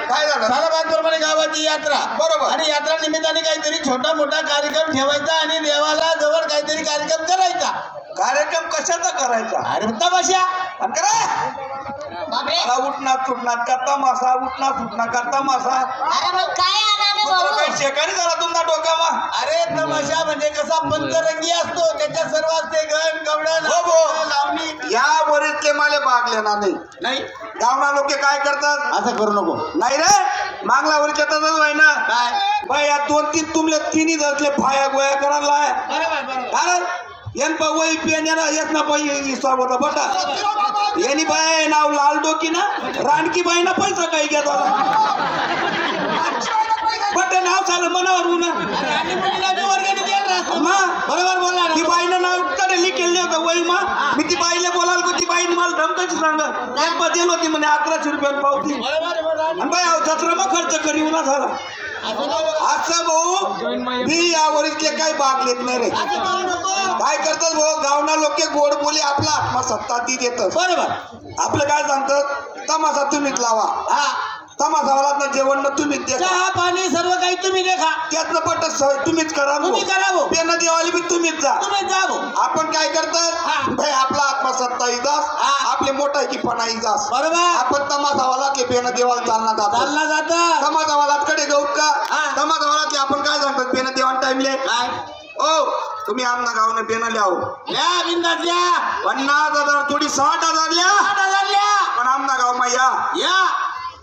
काय झालं? सालाबादप्रमाणे गावाची यात्रा बरोबर. आणि यात्रा निमित्ताने काहीतरी छोटा मोठा कार्यक्रम ठेवायचा आणि देवाला जवळ काहीतरी कार्यक्रम करायचा. कार्यक्रम कशाचा करायचा? अरे तमाशा आणि करा मला उठणार सुटणार करता मासा उठणार सुटणार करता मासा अरे मग काय आणाने तुला भाऊ काही शेकारी झाला तुमचा डोकामा. अरे तमाशा म्हणजे कसा पंचरंगी असतो, त्याच्यात सर्व असते गण कवडा हो भो. लावणी. या वरीतले माले भाग लेणार नाही. नाही गावना लोक काय करतात? असं करू नको. नाही रे मागला वरच्या तसंच आहे ना. काय बाई या 2-3 तुमले तिन्ही दसले फाया गोया करायला कारण येन पा वही पेन्याला येत ना बाई हिसाब होता बटा यांनी बाय नाव लाल डोकी ना रानकी बाई ना पैसा काही घेत बट नाव झालं मनावर उन्हा आणि मुलीला बी वर्गणी द्यायला असतो. बरोबर बोलला ती बाईनं नाव तडे लिखेल होतं वही मा मी ती बाईला बोलाल की ती बाईने मला धमकाची सांगा दिल होती म्हणे 1100 रुपयाला पावती आणि बाई अहो जत्रा मग खर्च करी उन्हा झाला असं भाऊ मी यावरील काही भाग लेत नाही रे. काय करतात भाऊ गावना लोक गोड बोली आपला आत्मसत्ता ती देतात. बरोबर. आपलं काय सांगतात तमाशा तुम्हीच लावा. हा तमाशावाला जेवण न तुम्हीच द्या. चहा पाणी सर्व काही तुम्ही देखा. त्यातनं पटत सोय तुम्हीच करा. तुम्ही करा भाऊ. पेन देवाली बी तुम्हीच जा. तुम्ही जा भाऊ. आपण काय करतात भाई आपला आत्मसत्ता इजास आपले मोठा की पणा इजास. बरोबर. आपण तमाशावाला के पेन देवाला चालना चालला जात तमाशावाला कडे गौत का तमाशावाला आपण काय सांगतात पेन देवान टाइमले काय ओ तुम्ही आमना गावने पेन लिहाव या बिंदात या 50,000 थोडी 60,000 लिहा 8,000 लिया. पण आमना गाव मा या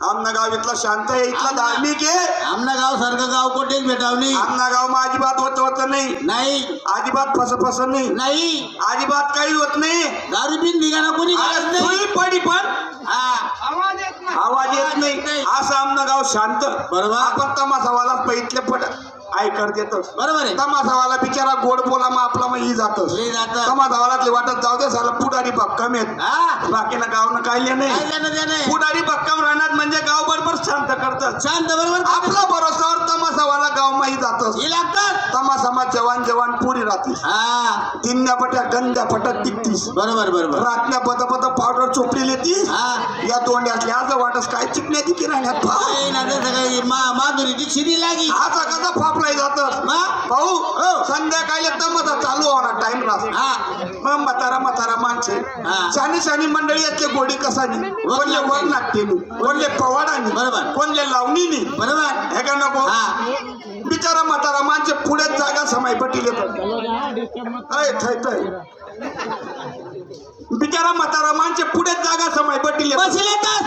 आमना गाव इथला शांत आहे इथला धार्मिक आहे. आमना गाव सारखं गाव कुठेच भेटावली आमना गाव मा अजिबात होत नाही. नाही अजिबात फस नाही. नाही अजिबात काही होत नाही. दारू पिन निघाना कोणी करत नाही. सुई पडी पण हा आवाज येत नाही. असं आमना गाव शांत. बरोबर. आपण तमाशावाला पैतले पट ऐकर देतोस. बरोबर आहे. तमाशावाला बिचारा गोड बोला मग आपला मग ही जातोस. लय जातं. तमाशावाला वाटत जाऊ दे साला पुढारी भक्कम येत हा बाकीना गावनं काही काय नाही. देणं देणं. पुढारी भक्कम राहणार म्हणजे गाव बरोबर शांत करतात. शांत बरोबर आपला भरोसावर तमाशावाला गाव माही जातोस. हे लागतात. तमाशामा जवान पुरी राहतीस. हा तिन्या पट्या गंद्या पट्या टिकतीस. बरोबर बरोबर. रातल्या पद पावडर चोपडी लेतीस. हा या दोंड्यातल्या आज वाटस काय चिकण्या की राहण्यात काही ना ते सगळी माधुरीची शिदी लागी. आता कसा फापलाय जातस भाऊ संध्याकाळी तमाशा चालू होणार टाइम राहत. हा मग म्हातारा माणसे हा. शानी मंडळी यातले गोडी कसानी कोणले वर नाट्यनी कोणले पवाडानी बरोबर. कोणले लावणीनी बरोबर. हे का नको हा बिचारा म्हातारा माणसे पुढे जागा समाय पटील बिचारा म्हातारा माणसे पुढे जागा समाय पटील बसले येतात.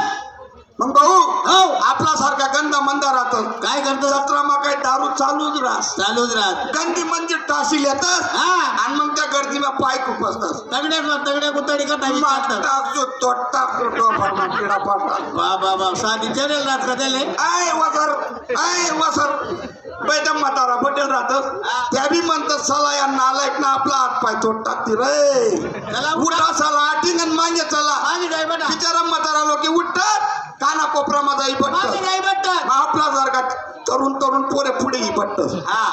मग भाऊ हो आपला सारखा गंदा मंदा राहतो. काय करतो. जत्रा मग काय दारू चालूच राहस चालूच राहत. गंदी म्हणजे टाशील येतात हा आणि मग त्या गर्दीला पाय खुपसतात. तगड्या कुतडी करतात. टाकतो तो टाकतो किडा पाडतात. बा साधी चढेल राहत का त्याले. आय वसर बैठम म्हातारा बटेल राहत त्या बी म्हणतात सला या नालायक ना आपला हात पाय तोड टाकते रे. चला उठा सला आटिंग आणि मागे चला मागे जाई बटा. बिचारा म्हातारा लोक उठतात काना कोपरा मध्ये मागे बटत जाई बटा. आपला सारखा तरुण पोरे पुढे बटत हा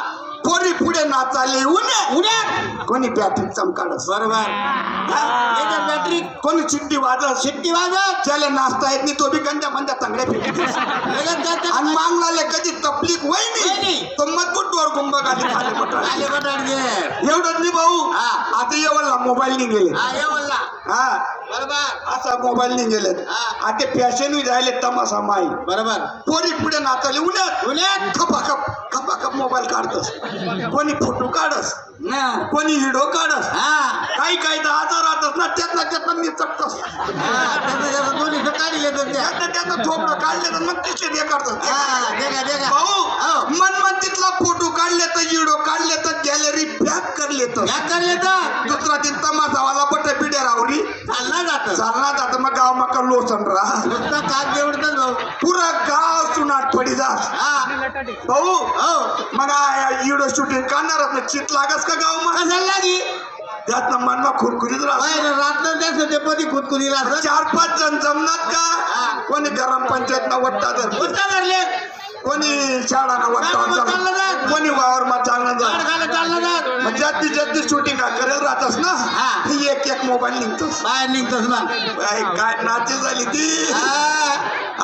पोरी पुढे नाचाले उन्हे उड्या. कोणी बॅटरी चमकाडस बरोबर. बॅटरी कोणी चिट्टी वाजत शिट्टी वाजत. त्याला नाचता येत नाही तो बी गंजा मंजा चांगल्या लगेच आणि मागलाले कधी तपलीक वय होय नाही नाही. तो मजबूत डोर गुंब खाली खाली पटला आले बटाट घे. एवढंच नाही भाऊ हा. आता एवढला मोबाईल नाही गेले हा ये बोलला. हा बरोबर असा मोबाईल नाही गेले हा. आता फॅशन झाले तमाशा माई बरोबर. पोरी पुढे नाचाले उन्हात उन्हात. खपाखप मोबाईल काढतस कोणी फोटो काढस ना कोणी व्हिडिओ काढस हा काही तर आजार राहतस ना त्यातनं मी चटतस त्याचं दोन्ही काढी येतात त्या. त्याचं थोपडं काढले तर मग तिथे हे करतात हा देखा भाऊ मन तिथला फोटो काढले तर व्हिडिओ काढले तर गॅलरी पॅक करले तर या करले तर दुसरा दिन तमाशावाला बट पिढ्या रावरी चालला जात. चालना जात मग गाव मका लोचन राहा नुसता काग देवडतात भाऊ. पुरा गाव सुनाट पडी जास हा भाऊ हो मग व्हिडिओ शूटिंग काढणारच ना चित लागस का गाव मग कशाला लागी. त्यातनं मनमा खुरखुरीत राहत रात्र त्याच ते पदी खुदकुदी राहत. 4-5 जण जमणार का कोणी गरम पंचायत न वट्टा धरले कुठला धरले. कोणी शाळाना वाटतं चाललं जात. कोणी वावरमा चालणं झाड जात खायला चाललं जात. मग जास्तीत शूटिंग करेल राहतस ना हा. ही एक मोबाईल निघतोस बाहेर निघतोस ना काय नाचे झाली ती हा.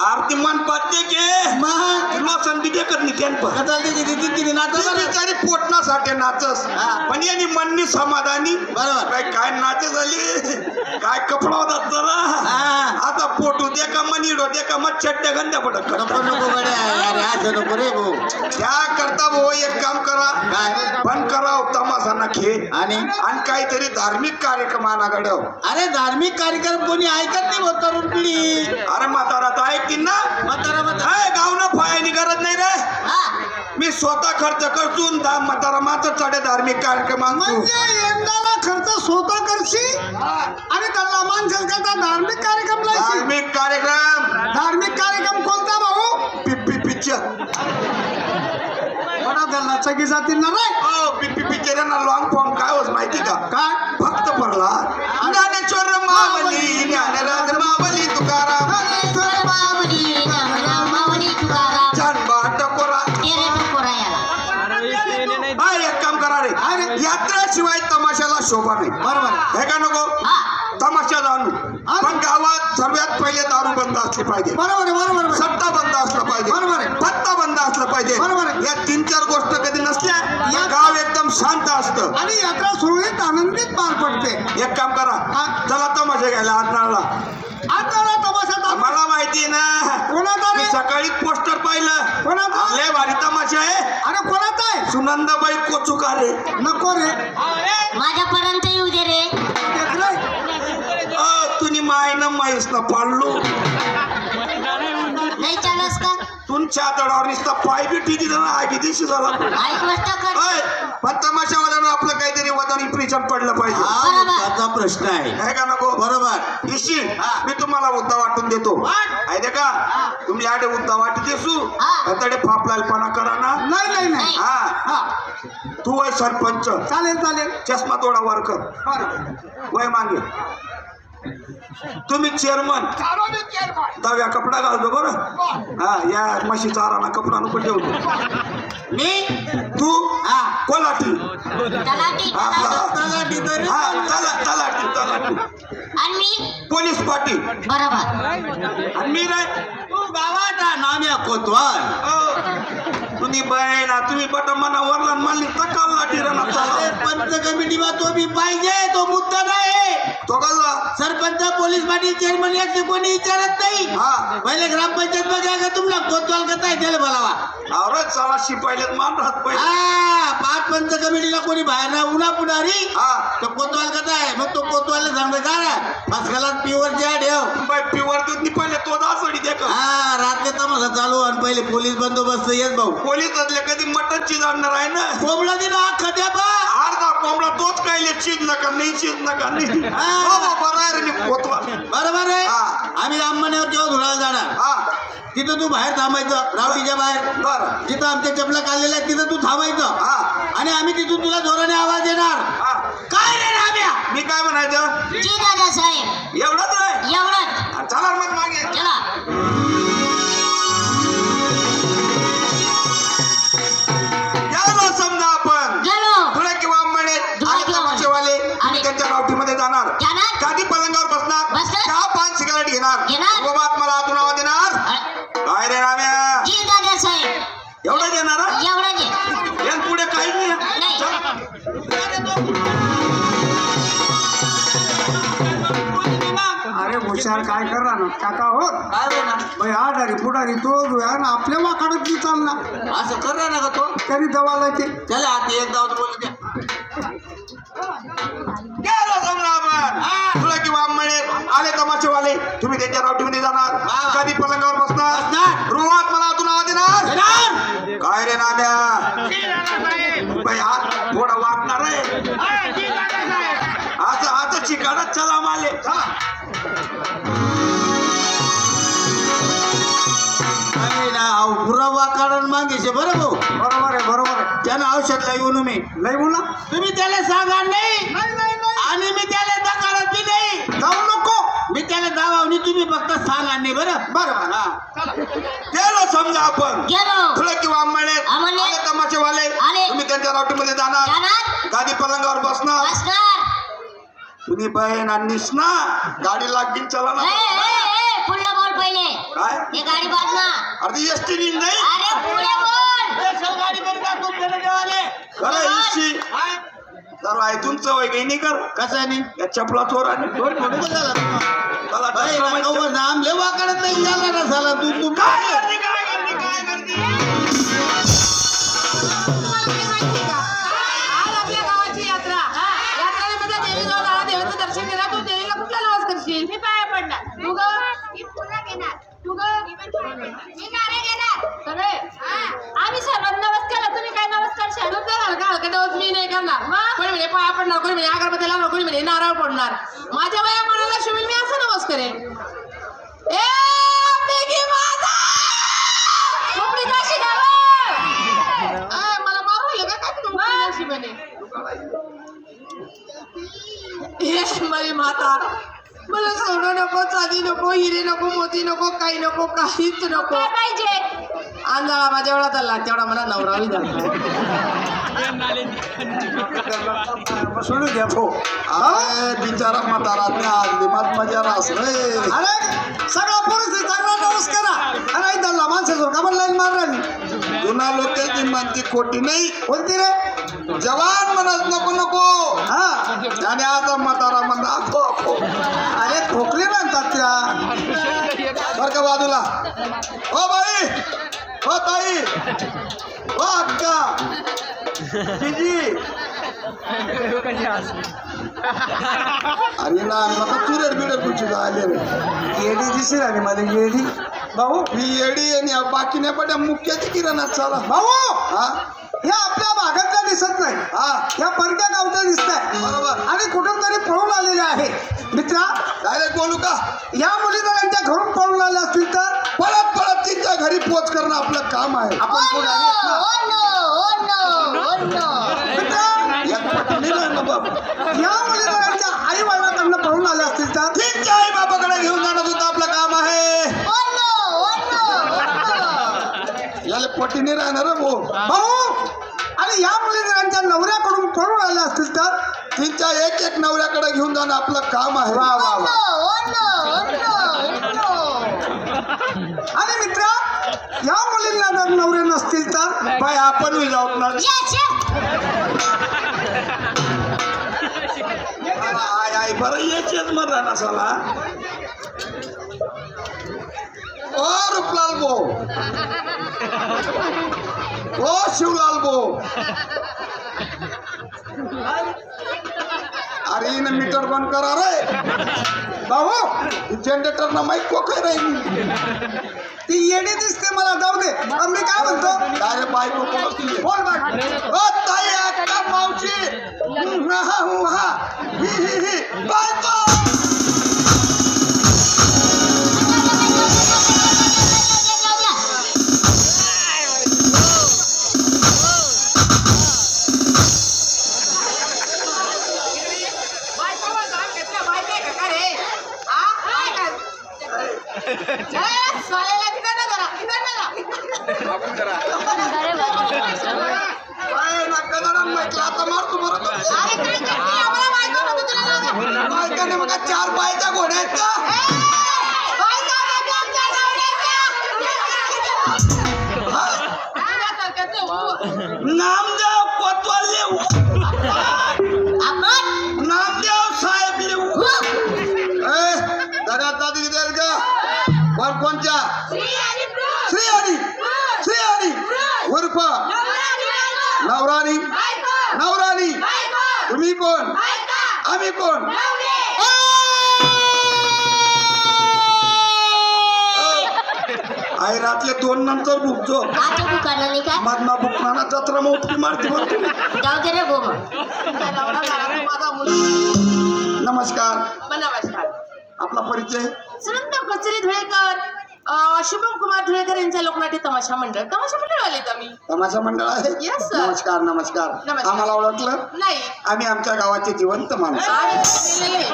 आरती मन पाहते के मग लोसन बी देखत नाही त्यान पण कचाल तिची तिची तिने नाचत ती बिचारी पोटण्यासाठी नाचस हा. पण यांनी मननी समाधानी बरोबर. काय नाचे झाली काय कपडा होता जरा हा. आता पोटू दे का मनीडो दे का मग चट्ट्या गंध्या पडत नको नको गड्या अरे असं नको रे भाऊ त्या करता भाऊ एक काम करा काय बंद करा तमाशाना खेळ आणि आणि काहीतरी धार्मिक कार्यक्रम आणा घडव अरे धार्मिक कार्यक्रम कोणी ऐकत नाही भाऊ तरुण पिढी अरे म्हातारा तर ऐकतील ना म्हातारा म्हातारा अय, गावनं फायनी करत नाही रे हा मी स्वतः खर्च करतून म्हातारा मात्र चढे धार्मिक कार्यक्रम आणतो म्हणजे यंदाला खर्च स्वतः करशी आणि त्यांना माणसाल करता धार्मिक कार्यक्रम लायशी धार्मिक कार्यक्रम धार्मिक कार्यक्रम कोणता भाऊ पिप्पी पिक्चर बडा त्यांना चगी जातील ना रे पिप्पी पिक्चर ना लॉंग फॉर्म काय होत माहिती का काय भक्त पडला ज्ञानेश्वर मावली ज्ञानराज मावली तुकाराम ज्ञानेश्वर माऊली ज्ञानराम माऊली तुकाराम चांदबा टकोरा तेरे टकोरा याला हा एक काम करा रे अरे. यात्रेशिवाय तमाशाला शोभा नाही बरोबर हे का नको हा तमाशा आणू पण गावात सर्वात पहिले दारू बंद असली पाहिजे बरोबर आहे, बरोबर आहे. सट्टा बंद असला पाहिजे बरोबर आहे. पत्ता बंद असला पाहिजे बरोबर आहे. या 3-4 गोष्ट कधी नसल्या तर गाव एकदम शांत असतं आणि यात्रा सुरळीत आनंदीत पार पडते एक काम करा हा. चला तमाशा घ्यायला आजनाळला आता तमाशा मला माहिती ना कोणाचा मी रे सकाळी पोस्टर पाहिलं कोणाचा लय भारी तमाशा आहे अरे कोणाचा आहे सुनंदाबाई कोचुकारे नको रे माझ्यापर्यंत येऊ दे रे देख रे तुम्ही माय ना माहीस ना पाडलो नाही चालस का तुमच्या तडावर नुसता पाय बी टिकी ना आगी दिवशी झाला ऐक गोष्ट कर अय, पण तमाशावाल्यानं आपलं काहीतरी वजन इम्प्रेशन पडलं पाहिजे हा त्याचा प्रश्न आहे आहे का नको बरोबर इशी मी तुम्हाला उद्दा वाटून देतो आहे दे का तुम्ही आडे उद्दा वाटी देसू हा. तडे फापलालपणा करा ना नाही नाही नाही हा हा तू वय सरपंच चालेल चालेल चष्मा तोडा वर कर बरं वय मागे तुम्ही चेअरमन दव्या कपडा घालतो बरं हा या म्हशी चाराना कपडा नको ठेवतो मी तू हा कोलाटी तलाठी तलाठी तर हा तलाटी आणि मी पोलीस पाटील बरोबर आणि मी रे तू गावाचा नाम्या कोतवाल तुम्ही बहिणा तुम्ही बटा मना वरला मानली तकाल लाटी राहणार अरे पंच कमिटीमा तो बी पाहिजे तो मुद्दा नाही तो गल्ला सरपंच पोलीस पाटील चेअरमन याचे कोणी विचारत नाही हा पहिले ग्रामपंचायत मध्ये का तुम्हाला कोतवाल करता येते बोलावा आवरत चला शिपायले मान राहत पाहिजे हा पाच पंच कमिटीला कोणी बाहेर ना उन्हा पुढारी हा तो कोतवाल कसा आहे मग तो कोतवाल सांगतो का फसकाला प्युअर ज्या ठेव बाय प्युअर दूध नि पहिले तो दासडी दे का हा रात्री तमाशा चालू आणि पहिले पोलीस बंदोबस्त येत भाऊ पोलीस असले कधी मटनची जाणणार आहे ना कोंबडा दिला अख्खा द्या बा अर्धा कोंबडा तोच कायले चीज नका नाही हा. हो बा, बरं आहे रे मी पोतवा बरोबर आहे हा. आम्ही राममान्यावर जेव्हा धुळाला जाणार हा तिथं तू बाहेर थांबायचं रावटीच्या बाहेर बरं जिथं आमच्या चपला काढलेल्या आहेत तिथं तू थांबायचं हा आणि आम्ही तिथून तुला जोराने आवाज देणार हा काय रे राम्या मी काय म्हणायचं जी दादा साहेब एवढंच आहे एवढंच चला मग मागे चला यालो समजा आपण गेलो धुळे किंवा म्हणे धुळे किंवा तमाशेवाले आणि- त्यांच्या रावटीमध्ये जाणार जाणार? गादी पलंगावर बसणार बसणार? चहा पान सिगारेट घेणार घेणार? व बात मला आतून आवाज देणार काय रे राम्या जी दादा साहेब एवढं देणार हा? एवढं जे यान पुढे काहीच नाही नाही. चला. अरे हुशार काय करणार ना काका हो काय रे ना भाई आडारी पुढारी तो आणि आपल्या वाकडत बी चालला असं कर ना का तो तरी दवाला ते त्याला आधी एक दावत बोलू द्या गेलो समजा आपण तुला किंवा म्हणे आले तमाशेवाले तुम्ही त्यांच्या रावटीमध्ये जाणार हा. कधी पलंगावर बसणार बसणार. रुवात मला आतून आवाज देणार येणार? काय रे नाम्या बाई हात थोडा वागणार आहे असं चिकाडत चला माले चला नाही ना अहो, पुरा वाकाडन मागेचे बरं भाऊ बरोबर आहे बरोबर आहे त्यानं औषधला येऊ मी लय बोला तुम्ही त्याला सांगा नाही आणि मी त्याला दकारत बी नाही जाऊ नको मी त्याला दावावनी तुम्ही फक्त सांगा नाही बरं बरं बरं हा गेलो समजा समजा आपण गेलो तुला किंवा अंमळनेर. आले तमाशेवाले आले. तुम्ही त्यांच्या रावटीमध्ये जाणार जाणार गादी पलंगावर बसणार बसणार तुम्ही बहीण आणलीस ना गाडी लागतील चला ना पुढलं बोल पहिले काय हे गाडी बाद ना अर्धी एसटी नील नाही अरे पुढे बोल स्पेशल गाडी करी का तू गेले देवाले खरं इशी चला इथून सवय काही नाही कर कसं नाही या चपला चोर आणि थोडी झाला चला दसरा नाम लेवा कडत नाही झाला ना झाला तू काय करते काय करते काय करते आज आपल्या गावाची यात्रा यात्रेमध्ये देवी जवळ जाणार देवीचं दर्शन घेणार तू देवीला कुठला नवस करशील मी पाया पडणार तू ग मी पुन्हा घेणार तू ग मी नारे घेणार सगळे आम्ही सर्वांना नवस केला तुम्ही काय नवस करशाल का नवस मी नाही करणार मग कोणी म्हणजे पाया पडणार कोणी म्हणजे अगरबत्ती लावणार कोणी म्हणजे नारळ पडणार माझ्या वया मनाला शिवेल मी असं नवस करेन ए मेघी माता खोपडी काशी गावं. मला मारू का काय तुम्ही नशिबाने हे माझी माता मला सोनं नको चांदी नको हिरे नको मोती नको काही नको काहीच नको पाहिजे अंधाळा माझ्या एवढा चालला तेवढा मला नवरावी सोडू घ्या भो अरे बिचारा म्हातारा आज दिमाग मजा रास रे अरे सगळा पुरुष चांगला नवस करा अरे त्यांना माणसाचं का लाईन मारली जुना लोकांची मानती खोटी नाही कोणती रे जवान म्हणत नको नको हा आणि आता म्हातारा म्हणत आखो आखो अरे खोकले म्हणतात त्या बर का बाजूला हो बाई हो ताई हो अक्का जीजी अरे ना नका चुरेड बिडेड कुठची आले रे येडी दिसेल आणि मला येडी भाऊ ही येडी आणि बाकी नाही पण मुख्याची किराणात चला भाऊ हा हे आपल्या भागातल्या दिसत नाही हा या परक्या गावच्या दिसत आहे बरोबर आणि कुठून तरी पळून आलेले आहे मित्रा डायरेक्ट बोलू का या मुली जर यांच्या घरून पळून आल्या असतील तर पळत पळत तिच्या घरी पोच करणं आपलं काम आहे आपण कोण आहेत ना? मित्रा, यात पटली नाही ना बाप या मुली जर यांच्या आई वडिलांकडनं पळून आल्या असतील तर तिच्या आई बाबाकडे घेऊन जाणं सुद्धा आपलं काम आहे याला पटीने राहणार भाऊ भाऊ आणि या मुली जर यांच्या नवऱ्याकडून पळून आल्या असतील तर तिच्या एक एक नवऱ्याकडे घेऊन जाणं आपलं काम आहे वा वा वा आणि मित्रा या मुलींना जर नवरे नसतील तर बाय आपण जाऊत ना आई आई बरं याचेच मग राहणार साला ओ रूपलाल भाऊ ओ शिवलाल भाऊ अरे ना मीटर बंद करा रे भाऊ जनरेटर ना माईक कोकाय राहील ती येडी दिसते मला जाऊ दे पण मी काय म्हणतो अरे बायको बोलती बोल बाय ओ ताई अक्का मावशी हा ही बायको आता मारतो बरं बायकाने मग चार बायच्या घोड्या आहेत का नामदेव कोतवाल नामदेव साहेब लिहू दादा दादी देईल का वर कोणच्या श्री उर्फ नवराणी नवराणी तुम्ही कोण आम्ही कोण आई रातले 2 नंतर बुकतो मधना बुकनाना जत्रा मोठी मारती म्हणतो नमस्कार नमस्कार आपला परिचय सुनंदा कचरी धुळेकर शुभम कुमार धुळेकर यांच्या लोकनाट्य तमाशा मंडळ आलेत आम्ही तमाशा मंडळ आहे Yes, sir. नमस्कार नमस्कार नमस्कार. आम्हाला ओळखलं नाही आम्ही आमच्या गावाचे जिवंत माणसं आम्ही गेलेले.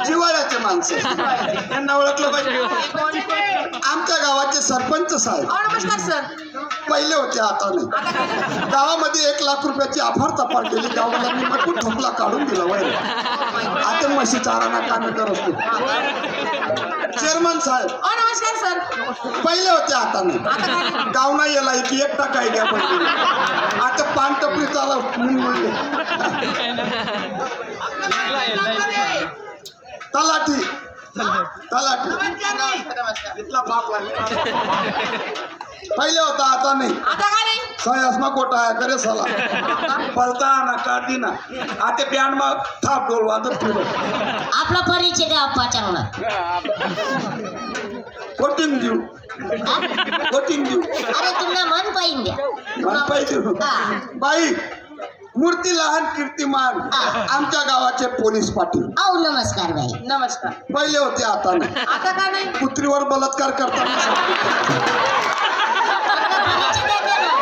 जिवाळ्याचे माणसं. यांना ओळखलं पाहिजे. आमच्या गावाचे सरपंच साहेब नमस्कार सर. पहिले होते आता नाही. आता काय गावामध्ये 1 लाख रुपयाची अफार तपास केली. गावाला मी मटून ठोकला काढून दिला वय. आता म्हशी चाराना कामे करत होते. चेअरमन साहेब नमस्कार सर. पहिले होते आता नाही. आता काय गाव नाही याला की 1% द्या पहिले. आता पान टपरी चालव म्हणले. तलाठी तलाठी इथला बाप लागला. पहिले होता आता नाही. आता काय नाही. सयासमा कोटा आहे करे साला. पलता ना काढती ना आता बँड मग थाप डोल वाजत फिरत. आपला परिचय द्या अप्पा चांगला. कोटिंग देऊ कोटिंग देऊ अरे तुम्हाला मन पाहिजे द्या. मला पाहिजे. हा. बाई मूर्ती लहान कीर्तिमान आमच्या गावाचे पोलीस पाटील औ नमस्कार बाई. नमस्कार. पहिले होते आता नाही. आता काय नाही. कुत्रीवर बलात्कार करताना परिचय द्या त्याला.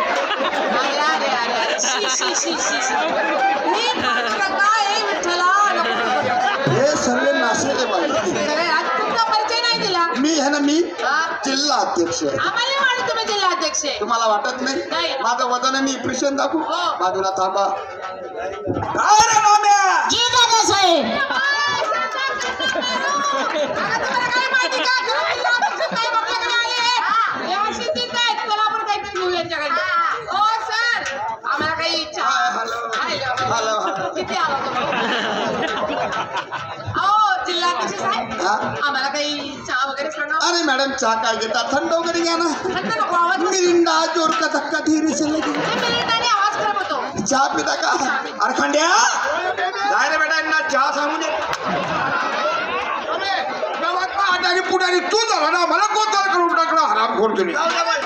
अरे अरे अरे अरे शी शी शी शी शी. नीट बोलू नका, हे विठ्ठला, नको नको. हे सर्व नासेले बाई. अरे, आज तुमचा परिचय नाही दिला. मी आहे ना मी हा? जिल्हा अध्यक्ष आहे. आम्हाला वाटत तुम्ही जिल्हा अध्यक्ष आहे. तुम्हाला वाटत नाही. नाही माझं वजन आहे. मी प्रिशन दाखवू हो. बाजूला थांबा. काय रे माम्या? जी दादा साहेब. आता तुम्हाला काय माहिती का? जिल्हा अध्यक्ष साहेब आपल्याकडे आले. हे अशी तीच आहेत. चला आपण काहीतरी घेऊ यांच्याकडे. हो सर, आम्हाला काही इच्छा. हॅलो. हॅलो. किती आला तुम्ही? अहो जिल्हा अध्यक्ष साहेब, हा? आम्हाला काही चहा वगैरे सांगा. अरे मॅडम चहा काय घेता थंड वगैरे घ्या ना. थंड नको, आवाज बस. मिरिंडा जोर का धक्का धीरे से लगी. हे मिनिटाने आवाज खराब होतो. चहा पिता का? अरे खंड्या काय रे बेटा यांना चहा सांगू दे. आणि पुढारी तू झाला ना मला कोणता करून टाकला हराम खोर तुम्ही.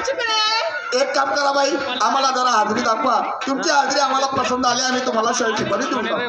चिपळे. एक काम करा बाई आम्हाला जरा हाजरी दाखवा. तुमची हाजरी आम्हाला पसंत आली आम्ही तुम्हाला शर्टची बरी देऊन टाकू.